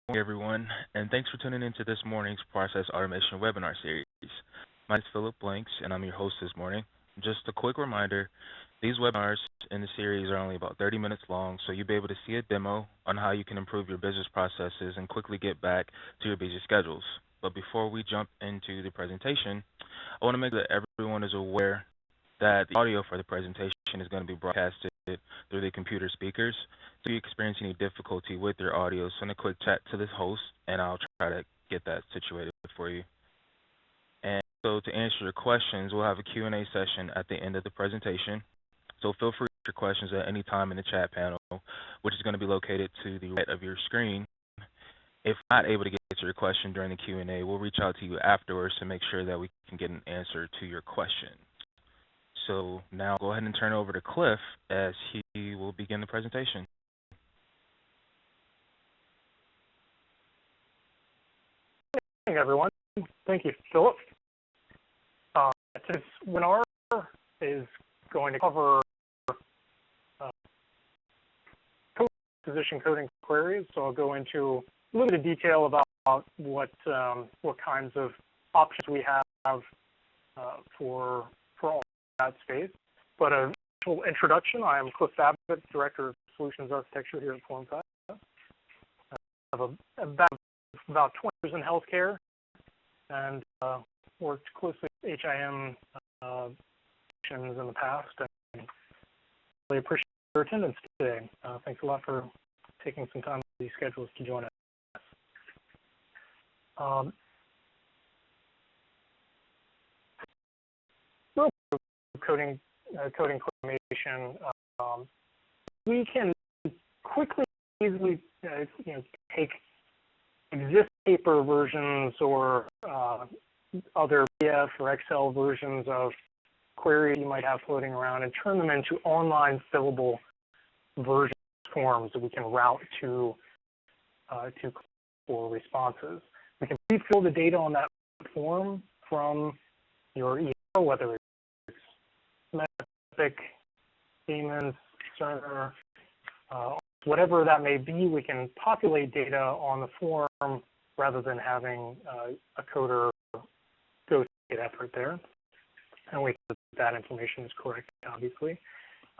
morning, everyone, and thanks for tuning in to this morning's Process Automation webinar series. My name is Philip Blanks, and I'm your host this morning. Just a quick reminder, these webinars in the series are only about 30 minutes long, so you'll be able to see a demo on how you can improve your business processes and quickly get back to your busy schedules. But before we jump into the presentation, I want to make sure that everyone is aware that the audio for the presentation is going to be broadcasted through the computer speakers. So if you experience any difficulty with your audio, send a quick chat to this host, and I'll try to get that situated for you. And so to answer your questions, we'll have a Q&A session at the end of the presentation. So feel free to ask your questions at any time in the chat panel, which is going to be located to the right of your screen. If not able to get to your question during the Q&A, we'll reach out to you afterwards to make sure that we can get an answer to your question. So now I'll go ahead and turn it over to Cliff as he will begin the presentation. Good morning, everyone. Thank you, Philip. Today's webinar is going to cover position coding queries. So I'll go into a little bit of detail about what kinds of options we have for all that space. But a short introduction: I am Cliff Babbitt, Director of Solutions Architecture here at Formfast. I have about 20 years in healthcare and worked closely with HIM in the past. And really appreciate your attendance today. Thanks a lot for taking some time out of these schedules to join us. Coding automation. We can quickly, easily, take existing paper versions or other PDF or Excel versions of queries you might have floating around and turn them into online fillable version forms that we can route to for responses. We can pre-fill the data on that form from your email, whether it's Epic, Siemens, Cerner, whatever that may be. We can populate data on the form rather than having a coder go through the effort there. And we hope that information is correct, obviously.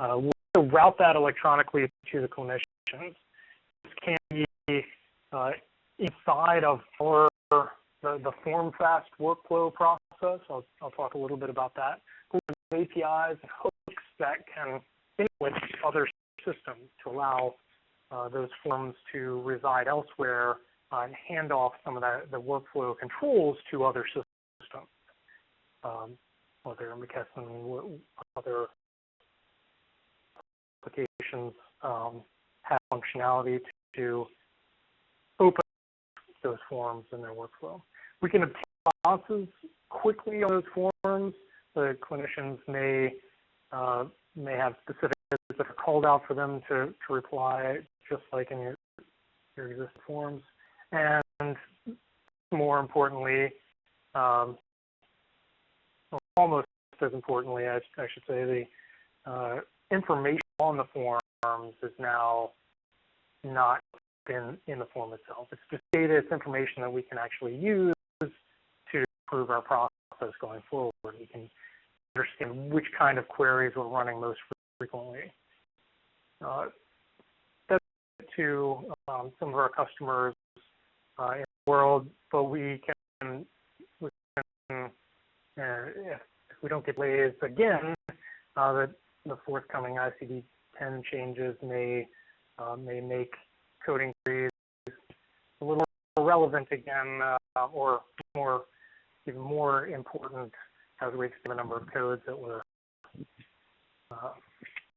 We'll route that electronically to the clinicians. This can be inside of the Formfast workflow process. I'll talk a little bit about that. We have APIs and hooks that can integrate with other systems to allow those forms to reside elsewhere and hand off some of the workflow controls to other systems, whether McKesson, other applications have functionality to open those forms in their workflow. We can obtain responses quickly on those forms. The clinicians may have specific that are called out for them to reply, just like in your existing forms. And more importantly, almost as importantly, I should say, the information on the forms is now not in the form itself. It's just data, it's information that we can actually use to improve our process going forward. We can understand which kind of queries we're running most frequently. That's to some of our customers in the world, but we can if we don't get delays again, that the forthcoming ICD-10 changes may make coding queries a little more relevant again, or even more important as we expand the number of codes that we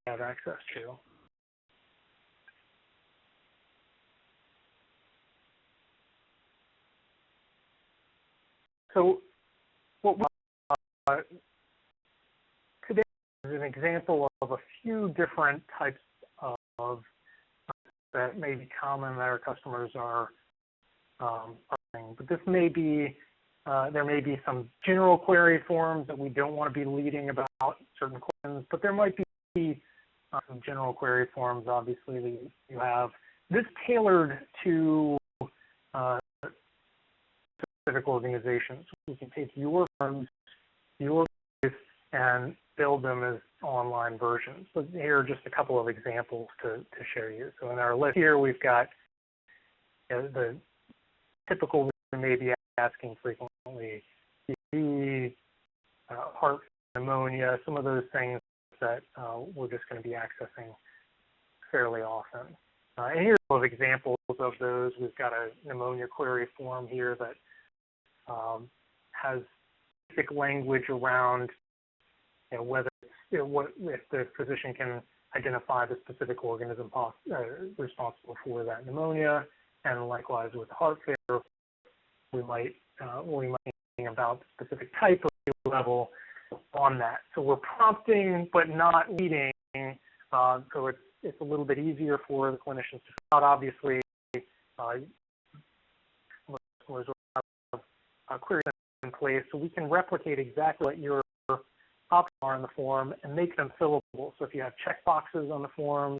have access to. So what we today is an example of a few different types of that may be common that our customers are running. But this may be there may be some general query forms that we don't want to be leading about certain questions, but there might be some general query forms, obviously, that you have. This tailored to specific organizations. We can take your forms, your case, and build them as online versions. So here are just a couple of examples to share you. So in our list here, we've got the typical we may be asking frequently, TB, heart pneumonia, some of those things that we're just going to be accessing fairly often. And here's a couple of examples of those. We've got a pneumonia query form here that has basic language around whether if the physician can identify the specific organism responsible for that pneumonia, and likewise with heart failure, we might be thinking about the specific type of level on that. So we're prompting but not leading, so it's a little bit easier for the clinicians to fill out. Obviously, listeners will have queries in place, so we can replicate exactly what your options are in the form and make them fillable. So if you have checkboxes on the forms,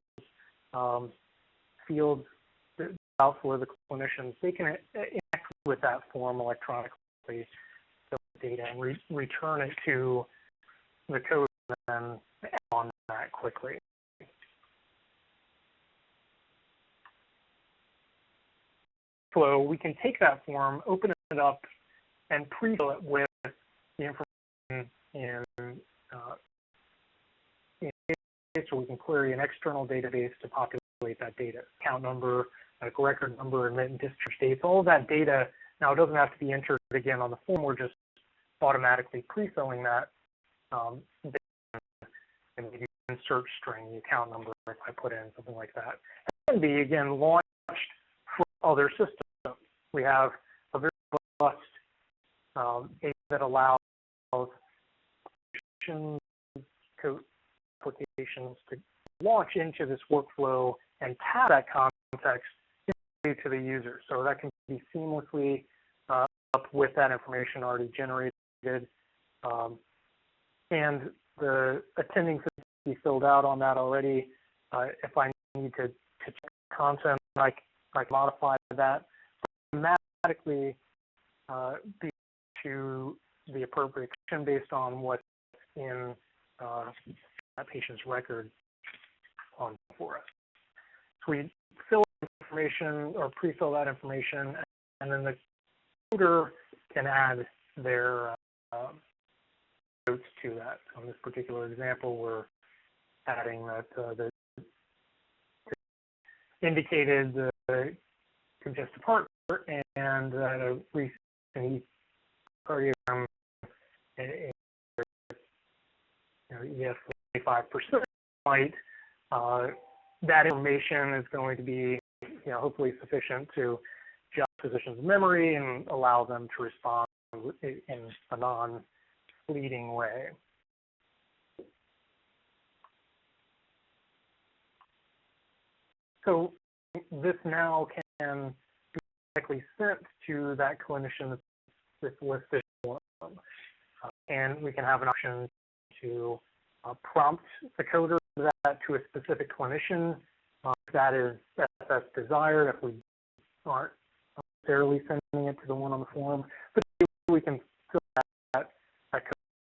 fields out for the clinicians, they can interact with that form electronically, fill the data, and return it to the code and then add on that quickly. So we can take that form, open it up, and pre-fill it with the information in so we can query an external database to populate that data. Account number, medical record number, admit and discharge dates, all of that data. Now, it doesn't have to be entered again on the form. We're just automatically pre-filling that. And maybe insert string, the account number, if I put in something like that. It can be, again, launched for other systems. We have a very robust API that allows code applications to launch into this workflow and tap that context to the user. So that can be seamlessly up with that information already generated. And the attending should be filled out on that already. If I need to check content, I can modify that automatically be to the appropriate action based on what's in that patient's record on for us. So we fill information or pre-fill that information, and then the coder can add their notes to that. On this particular example, we're adding that the indicated the congestive heart and a recent cardiogram EF 25% might. That information is going to be hopefully sufficient to jog physicians' memory and allow them to respond in a non-fleeting way. So this now can be directly sent to that clinician that's listed form. And we can have an option to prompt the coder that to a specific clinician if that's desired, if we aren't necessarily sending it to the one on the form. But we can fill that code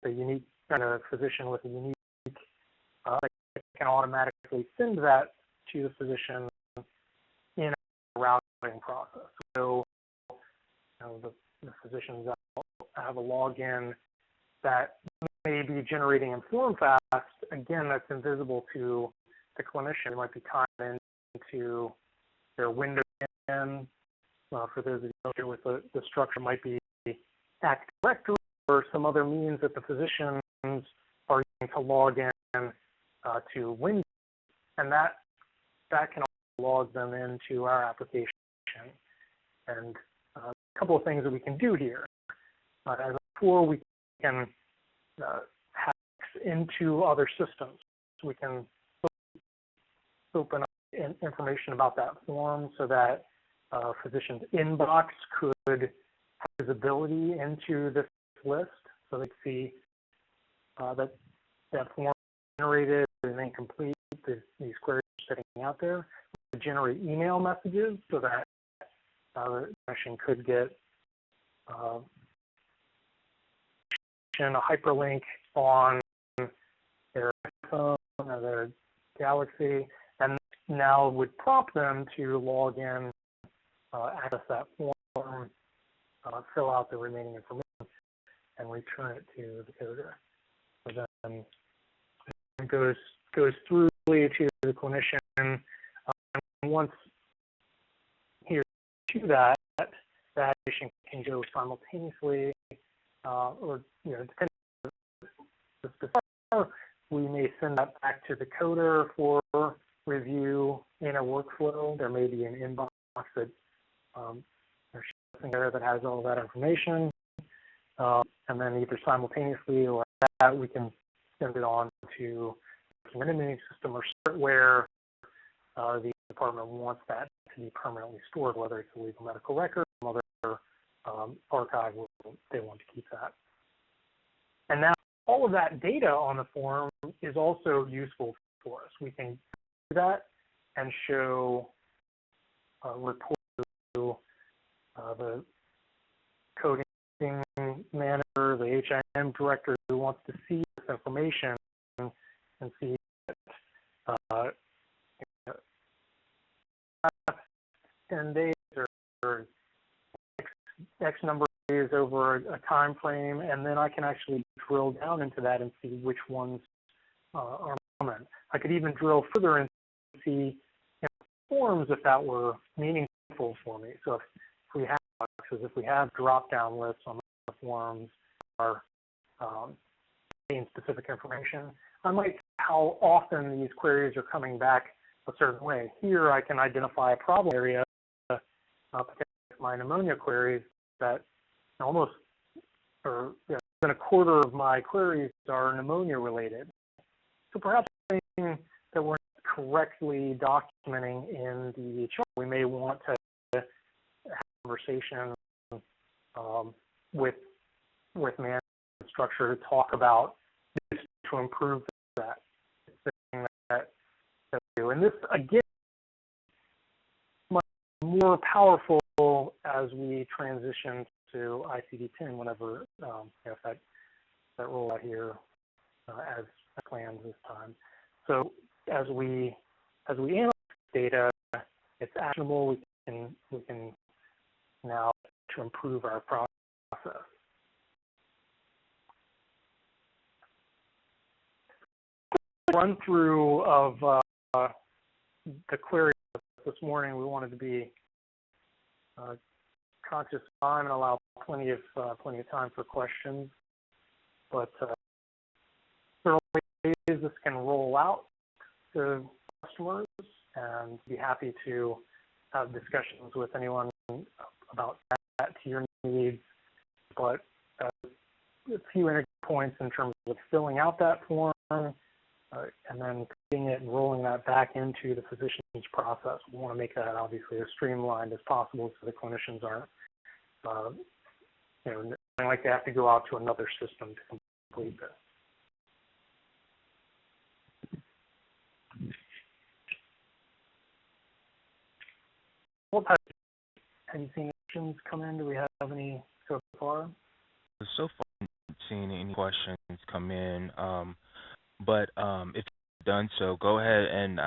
with a unique physician with a unique can automatically send that to the physician in a routing process. So the physicians have a login that may be generating in Formfast. Again, that's invisible to the clinician. It might be tied into their window in. For those of you familiar with the structure, might be Active Directory or some other means that the physicians are using to log in to Windows, and that can also log them into our application. And a couple of things that we can do here. As before, we can hack into other systems. So we can open up information about that form so that physician's inbox could have visibility into this list, so they can see that form generated and incomplete, these queries sitting out there. We generate email messages so that The clinician could get a hyperlink on their iPhone or their Galaxy, and now would prompt them to log in, access that form, fill out the remaining information, and return it to the coder. So then it goes through to the clinician, and once he or she to that patient can go simultaneously, or depending on the specific, we may send that back to the coder for review in a workflow. There may be an inbox that there's something there that has all that information, and then either simultaneously or that we can send it on to the management system or where the department wants that to be permanently stored, whether it's a legal medical record or other archive where they want to keep that. And now all of that data on the form is also useful for us. We can do that and show report to the coding manager, the HIM director who wants to see this information and see that 10 days or X number of days over a time frame, and then I can actually drill down into that and see which ones are common. I could even drill further and see in forms if that were meaningful for me. So if we have boxes, if we have drop-down lists on the forms or contain specific information, I might see how often these queries are coming back a certain way. Here I can identify a problem area, my pneumonia queries that almost, or than a quarter of my queries are pneumonia related. So perhaps something that we're not correctly documenting in the chart, we may want to have a conversation with management structure to talk about this to improve that. And this, again, much more powerful as we transition to ICD-10 whenever if that roll out here as planned this time. So as we analyze data, it's actionable. We can now to improve our process. Run through of the query this morning. We wanted to be conscious of time and allow plenty of time for questions. But there are ways this can roll out to customers, and be happy to have discussions with anyone about that to your needs. But a few entry points in terms of filling out that form, and then putting it and rolling that back into the physician's process. We want to make that obviously as streamlined as possible so the clinicians aren't, like they have to go out to another system to complete this. What type have you seen questions come in? Do we have any so far? So far, I haven't seen any questions come in. But if you've done so, go ahead and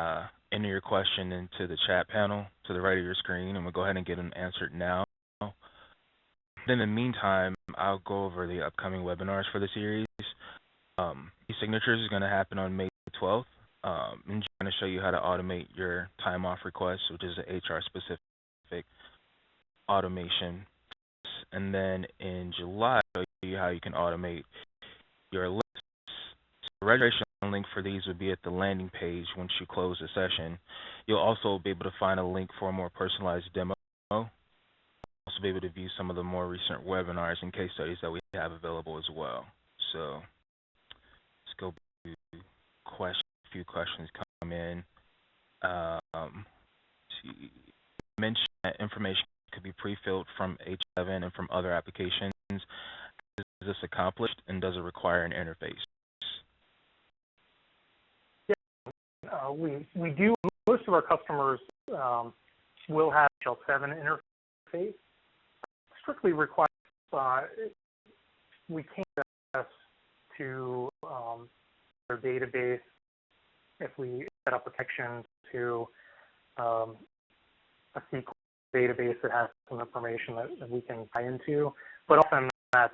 enter your question into the chat panel to the right of your screen, and we'll go ahead and get them answered now. Then in the meantime, I'll go over the upcoming webinars for the series. E-signatures is going to happen on May 12th. I'm going to show you how to automate your time off request, which is an HR-specific automation. And then in July, I'll show you how you can automate your lists. The registration link for these will be at the landing page once you close the session. You'll also be able to find a link for a more personalized demo. You'll also be able to view some of the more recent webinars and case studies that we have available as well. So let's go to questions. A few questions come in. Mention that information could be pre-filled from H7 and from other applications. Is this accomplished, and does it require an interface? We do. Most of our customers will have HL7 interface strictly requires we can't access to their database if we set up a connection to a SQL database that has some information that we can tie into. But often that's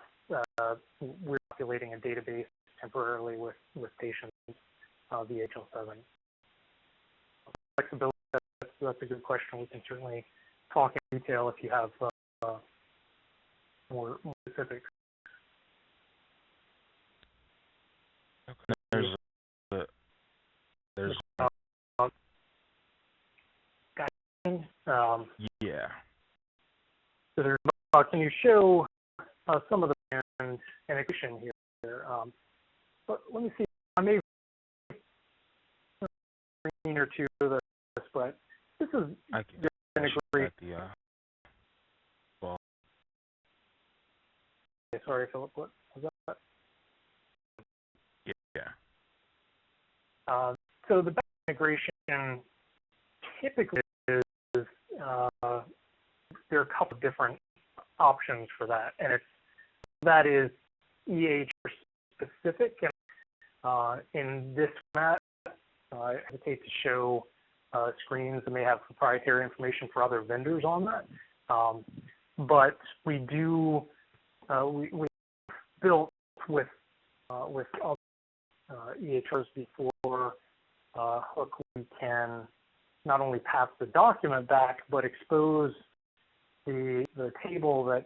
we're populating a database temporarily with patients via HL7. Flexibility, that's a good question. We can certainly talk in detail if you have more specifics. Okay. There's yeah. So there's can you show some of the integration here? But let me see. I may screen or two of this, but this is the integration. Well. Sorry, Philip. What was that? Yeah. So the back integration typically is there are a couple of different options for that, and that is EH specific. In this format, I hesitate to show screens that may have proprietary information for other vendors on that, but we do we built with other EHRs before Hook. We can not only pass the document back, but expose the table that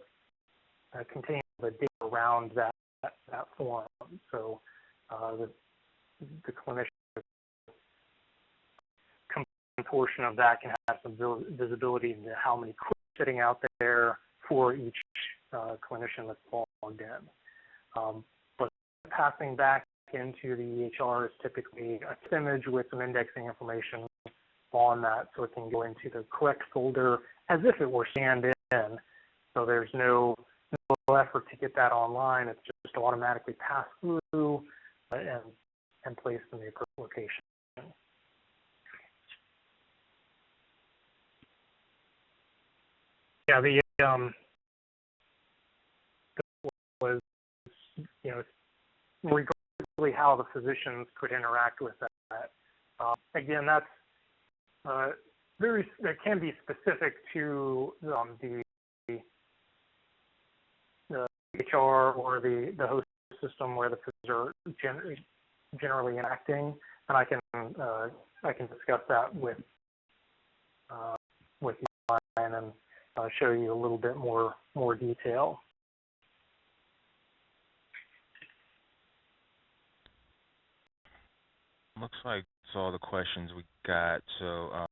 contains the data around that form. So the clinician portion of that can have some visibility into how many queries sitting out there for each clinician that's logged in. But passing back into the EHR is typically a image with some indexing information on that, so it can go into the correct folder as if it were scanned in. So there's no effort to get that online. It's just automatically passed through and placed in the appropriate location. Yeah, the was, you know, regardless how the physicians could interact with that. Again, that's that can be specific to the HR or the host system where the physicians are generally interacting, and I can discuss that with Ryan and show you a little bit more detail. Looks like that's all the questions we got. So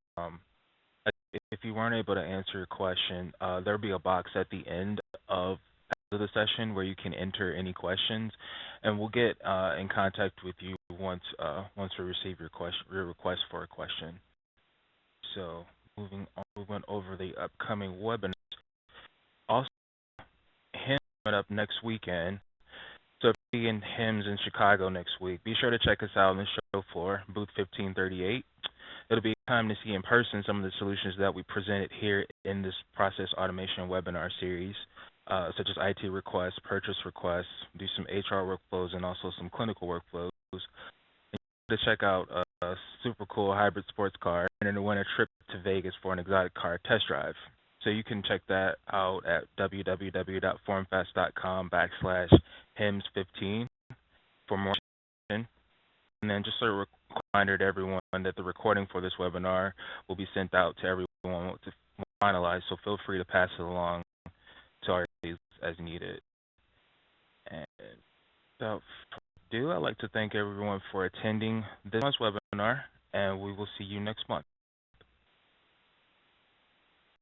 if you weren't able to answer your question, there'll be a box at the end of the session where you can enter any questions, and we'll get in contact with you once we receive your request for a question. So moving on, we went over the upcoming webinars. Also, HIMSS coming up next weekend. So if you're in HIMSS in Chicago next week, be sure to check us out on the show floor, booth 1538. It'll be time to see in person some of the solutions that we presented here in this process automation webinar series, such as IT requests, purchase requests, do some HR workflows, and also some clinical workflows. And to check out a super cool hybrid sports car and then to win a trip to Vegas for an exotic car test drive. So you can check that out at www.formfast.com/HIMSS15 for more information. And then just a reminder to everyone that the recording for this webinar will be sent out to everyone to finalize, so feel free to pass it along to our colleagues as needed. And without further ado, I'd like to thank everyone for attending this month's webinar, and we will see you next month.